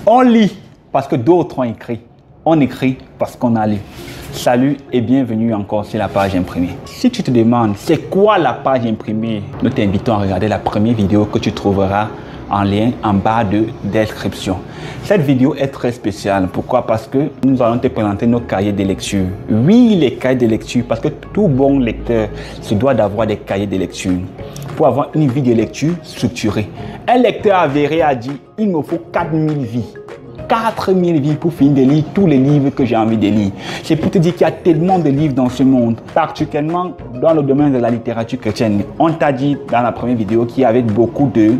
On lit parce que d'autres ont écrit. On écrit parce qu'on a lu. Salut et bienvenue encore sur la page imprimée. Si tu te demandes c'est quoi la page imprimée, nous t'invitons à regarder la première vidéo que tu trouveras en lien en bas de description. Cette vidéo est très spéciale. Pourquoi? Parce que nous allons te présenter nos cahiers de lecture. Oui, les cahiers de lecture, parce que tout bon lecteur se doit d'avoir des cahiers de lecture pour avoir une vie de lecture structurée. Un lecteur avéré a dit il me faut 4000 vies. 4000 vies pour finir de lire tous les livres que j'ai envie de lire. C'est pour te dire qu'il y a tellement de livres dans ce monde, particulièrement dans le domaine de la littérature chrétienne. On t'a dit dans la première vidéo qu'il y avait beaucoup de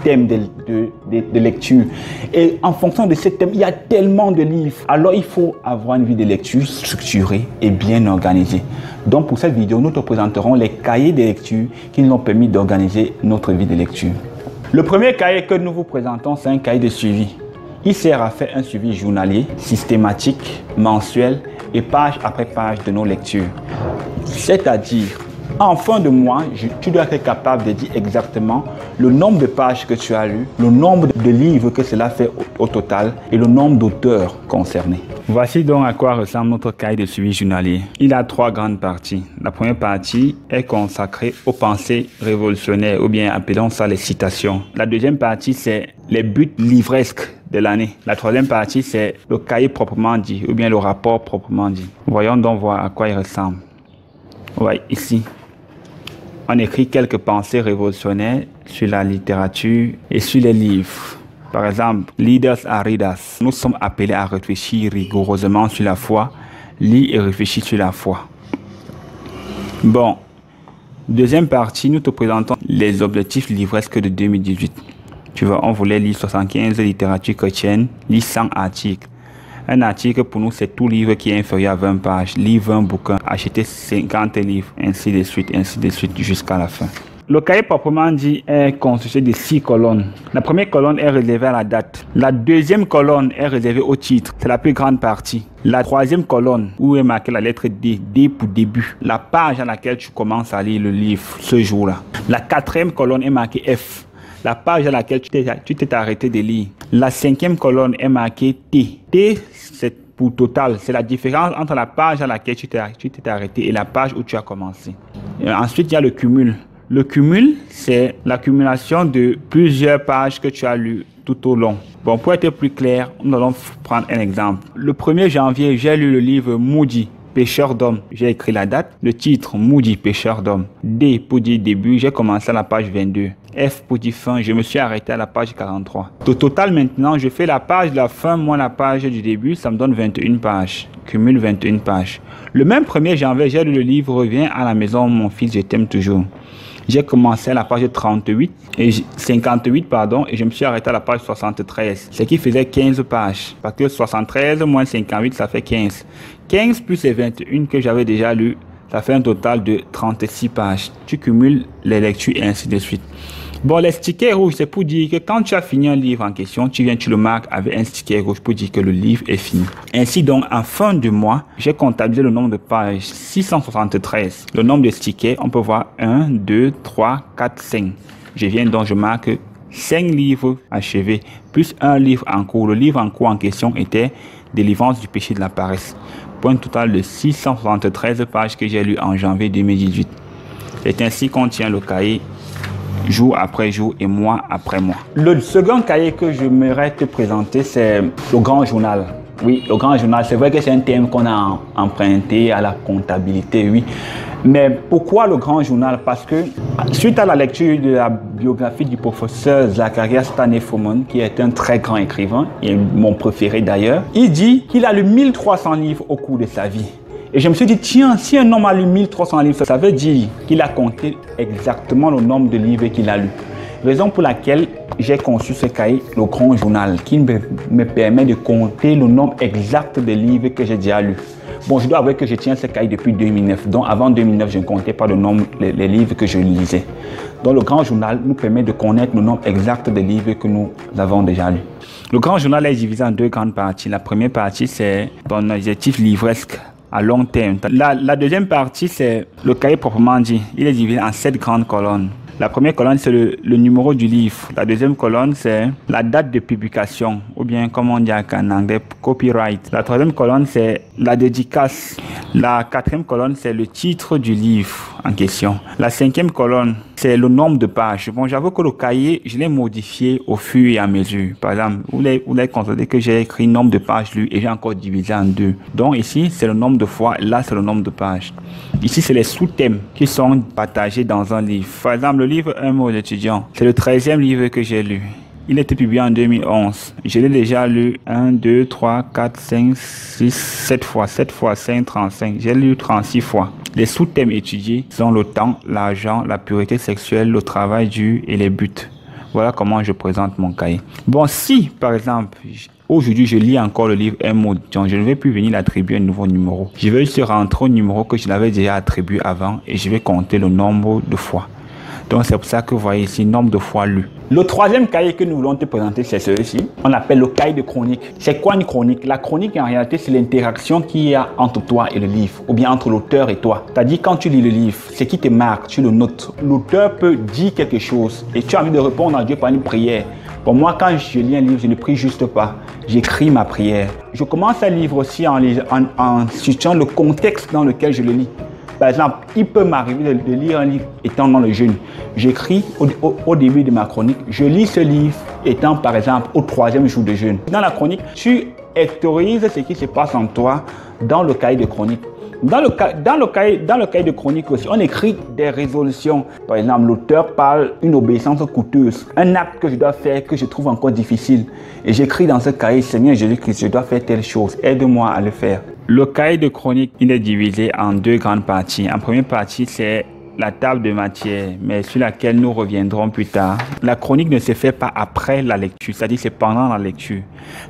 thèmes de lecture. Et en fonction de ces thèmes, il y a tellement de livres. Alors, il faut avoir une vie de lecture structurée et bien organisée. Donc, pour cette vidéo, nous te présenterons les cahiers de lecture qui nous ont permis d'organiser notre vie de lecture. Le premier cahier que nous vous présentons, c'est un cahier de suivi. Il sert à faire un suivi journalier, systématique, mensuel et page après page de nos lectures. C'est-à-dire, en fin de mois, tu dois être capable de dire exactement le nombre de pages que tu as lues, le nombre de livres que cela fait au total et le nombre d'auteurs concernés. Voici donc à quoi ressemble notre cahier de suivi journalier. Il a 3 grandes parties. La première partie est consacrée aux pensées révolutionnaires, ou bien appelons ça les citations. La deuxième partie, c'est les buts livresques de l'année. La troisième partie, c'est le cahier proprement dit, ou bien le rapport proprement dit. Voyons donc voir à quoi il ressemble. Oui, ici, on écrit quelques pensées révolutionnaires sur la littérature et sur les livres. Par exemple, Leaders are Readers. Nous sommes appelés à réfléchir rigoureusement sur la foi, lire et réfléchir sur la foi. Bon, deuxième partie, nous te présentons les objectifs livresques de 2018. Tu vois, on voulait lire 75 littérature chrétienne, lire 100 articles. Un article pour nous, c'est tout livre qui est inférieur à 20 pages. Lire 20 bouquins, acheter 50 livres, ainsi de suite, jusqu'à la fin. Le cahier proprement dit est constitué de 6 colonnes. La première colonne est réservée à la date. La deuxième colonne est réservée au titre. C'est la plus grande partie. La troisième colonne, où est marquée la lettre D, D pour début. La page à laquelle tu commences à lire le livre ce jour-là. La quatrième colonne est marquée F. La page à laquelle tu t'es arrêté de lire. La cinquième colonne est marquée T. T, c'est pour total. C'est la différence entre la page à laquelle tu t'es arrêté et la page où tu as commencé. Et ensuite, il y a le cumul. Le cumul, c'est l'accumulation de plusieurs pages que tu as lues tout au long. Bon, pour être plus clair, nous allons prendre un exemple. Le 1er janvier, j'ai lu le livre Moody, Pêcheur d'hommes. J'ai écrit la date, le titre Moody, Pêcheur d'hommes. D pour dire début, j'ai commencé à la page 22. F pour dire fin, je me suis arrêté à la page 43. Au total maintenant, je fais la page de la fin moins la page du début, ça me donne 21 pages. Cumule 21 pages. Le même 1er janvier, j'ai lu le livre Reviens à la maison, mon fils, je t'aime toujours. J'ai commencé à la page 38 et 58 pardon, et je me suis arrêté à la page 73, ce qui faisait 15 pages. Parce que 73 moins 58, ça fait 15. 15 plus les 21 que j'avais déjà lu, ça fait un total de 36 pages. Tu cumules les lectures et ainsi de suite. Bon, les stickers rouges, c'est pour dire que quand tu as fini un livre en question, tu le marques avec un sticker rouge pour dire que le livre est fini. Ainsi donc, en fin de mois, j'ai comptabilisé le nombre de pages, 673. Le nombre de stickers, on peut voir 1, 2, 3, 4, 5. Je marque 5 livres achevés, plus un livre en cours. Le livre en cours en question était Délivrance du péché de la paresse. Pour un total de 673 pages que j'ai lu en janvier 2018. C'est ainsi qu'on tient le cahier jour après jour et mois après mois. Le second cahier que j'aimerais te présenter, c'est le grand journal. Oui, le grand journal, c'est vrai que c'est un thème qu'on a emprunté à la comptabilité, oui. Mais pourquoi le grand journal? Parce que suite à la lecture de la biographie du professeur Zacharias Stanley-Fomon, qui est un très grand écrivain, et mon préféré d'ailleurs, il dit qu'il a lu 1300 livres au cours de sa vie. Et je me suis dit, tiens, si un homme a lu 1300 livres, ça veut dire qu'il a compté exactement le nombre de livres qu'il a lus. Raison pour laquelle j'ai conçu ce cahier, le grand journal, qui me permet de compter le nombre exact de livres que j'ai déjà lus. Bon, je dois avouer que je tiens ce cahier depuis 2009. Donc, avant 2009, je ne comptais pas le nombre les livres que je lisais. Donc, le grand journal nous permet de connaître le nombre exact de livres que nous avons déjà lus. Le grand journal est divisé en 2 grandes parties. La première partie, c'est ton objectif livresque à long terme. La deuxième partie, c'est le cahier proprement dit. Il est divisé en 7 grandes colonnes. La première colonne, c'est le numéro du livre. La deuxième colonne, c'est la date de publication, ou bien, comme on dit en anglais, copyright. La troisième colonne, c'est la dédicace. La quatrième colonne, c'est le titre du livre en question. La cinquième colonne, c'est le nombre de pages. Bon, j'avoue que le cahier, je l'ai modifié au fur et à mesure. Par exemple, vous l'avez constaté que j'ai écrit nombre de pages lues et j'ai encore divisé en deux. Donc ici, c'est le nombre de fois. Là, c'est le nombre de pages. Ici, c'est les sous-thèmes qui sont partagés dans un livre. Par exemple, le livre Un mot d'étudiant, c'est le 13e livre que j'ai lu. Il a été publié en 2011. Je l'ai déjà lu 1, 2, 3, 4, 5, 6, 7 fois. 7 fois 5, 35. J'ai lu 36 fois. Les sous-thèmes étudiés sont le temps, l'argent, la pureté sexuelle, le travail dur et les buts. Voilà comment je présente mon cahier. Bon, si, par exemple, aujourd'hui, je lis encore le livre Un mot d'étudiant, je ne vais plus venir l'attribuer un nouveau numéro. Je vais juste rentrer au numéro que je l'avais déjà attribué avant et je vais compter le nombre de fois. Donc, c'est pour ça que vous voyez ici, nombre de fois lu. Le troisième cahier que nous voulons te présenter, c'est celui-ci. On l'appelle le cahier de chronique. C'est quoi une chronique? La chronique, en réalité, c'est l'interaction qu'il y a entre toi et le livre, ou bien entre l'auteur et toi. C'est-à-dire, quand tu lis le livre, ce qui te marque, tu le notes. L'auteur peut dire quelque chose et tu as envie de répondre à Dieu par une prière. Pour moi, quand je lis un livre, je ne prie juste pas. J'écris ma prière. Je commence un livre aussi en situant le contexte dans lequel je le lis. Par exemple, il peut m'arriver de lire un livre étant dans le jeûne. J'écris au début de ma chronique. Je lis ce livre étant par exemple au 3e jour de jeûne. Dans la chronique, tu extériorises ce qui se passe en toi dans le cahier de chronique. Dans le cahier de chronique aussi, on écrit des résolutions. Par exemple, l'auteur parle d'une obéissance coûteuse, un acte que je dois faire que je trouve encore difficile. Et j'écris dans ce cahier, Seigneur Jésus-Christ, je dois faire telle chose, aide-moi à le faire. Le cahier de chronique, il est divisé en deux grandes parties. En première partie, c'est la table de matière, mais sur laquelle nous reviendrons plus tard. La chronique ne se fait pas après la lecture, c'est-à-dire c'est pendant la lecture.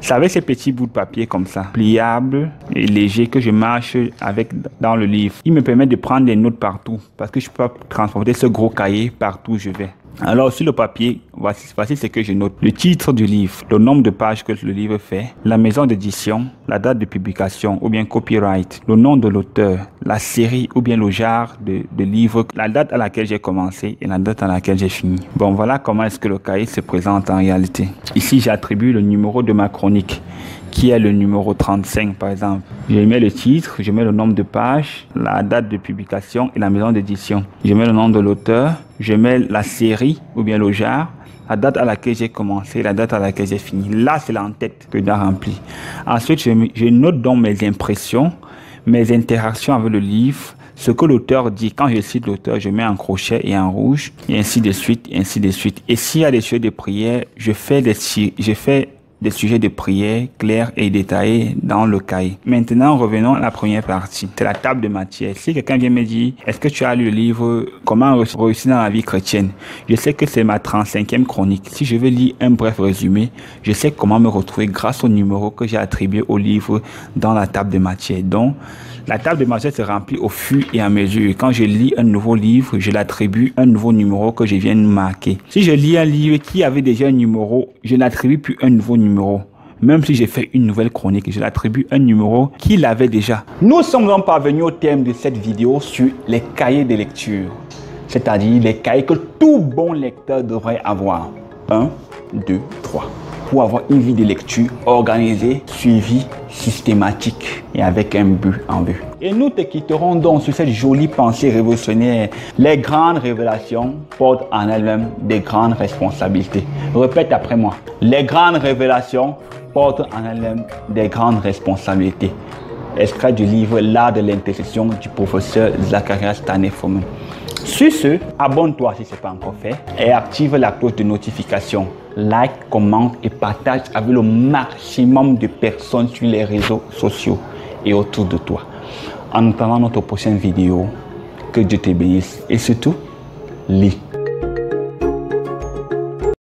C'est avec ces petits bouts de papier comme ça, pliables et légers, que je marche avec dans le livre. Il me permet de prendre des notes partout, parce que je peux transporter ce gros cahier partout où je vais. Alors sur le papier, voici ce que je note. Le titre du livre, le nombre de pages que le livre fait, la maison d'édition, la date de publication ou bien copyright, le nom de l'auteur, la série ou bien le genre de livre, la date à laquelle j'ai commencé et la date à laquelle j'ai fini. Bon, voilà comment est-ce que le cahier se présente en réalité. Ici, j'attribue le numéro de ma chronique, qui est le numéro 35 par exemple. Je mets le titre, je mets le nombre de pages, la date de publication et la maison d'édition. Je mets le nom de l'auteur, je mets la série ou bien le genre, la date à laquelle j'ai commencé, la date à laquelle j'ai fini. Là, c'est l'en-tête que je dois remplir. Ensuite, je note donc mes impressions, mes interactions avec le livre, ce que l'auteur dit. Quand je cite l'auteur, je mets en crochet et en rouge, et ainsi de suite, et ainsi de suite. Et s'il y a des sujets de prière, je fais des sujets de prière clairs et détaillés dans le cahier. Maintenant, revenons à la première partie. C'est la table de matière. Si quelqu'un vient me dire, est-ce que tu as lu le livre Comment réussir dans la vie chrétienne? Je sais que c'est ma 35e chronique. Si je veux lire un bref résumé, je sais comment me retrouver grâce au numéro que j'ai attribué au livre dans la table de matière. Donc, la table de matière se remplit au fur et à mesure. Quand je lis un nouveau livre, je l'attribue un nouveau numéro que je viens de marquer. Si je lis un livre qui avait déjà un numéro, je n'attribue plus un nouveau numéro. Même si j'ai fait une nouvelle chronique, je l'attribue un numéro qu'il avait déjà. Nous sommes donc parvenus au thème de cette vidéo sur les cahiers de lecture. C'est-à-dire les cahiers que tout bon lecteur devrait avoir. 1, 2, 3. Pour avoir une vie de lecture organisée, suivie, systématique et avec un but en vue. Et nous te quitterons donc sur cette jolie pensée révolutionnaire. Les grandes révélations portent en elles-mêmes des grandes responsabilités. Répète après moi. Les grandes révélations portent en elles-mêmes des grandes responsabilités. Extrait du livre L'art de l'intercession du professeur Zacharias Tanner-Forman. Sur ce, abonne-toi si ce n'est pas encore fait et active la cloche de notification. Like, commente et partage avec le maximum de personnes sur les réseaux sociaux et autour de toi. En attendant notre prochaine vidéo, que Dieu te bénisse et surtout, lis.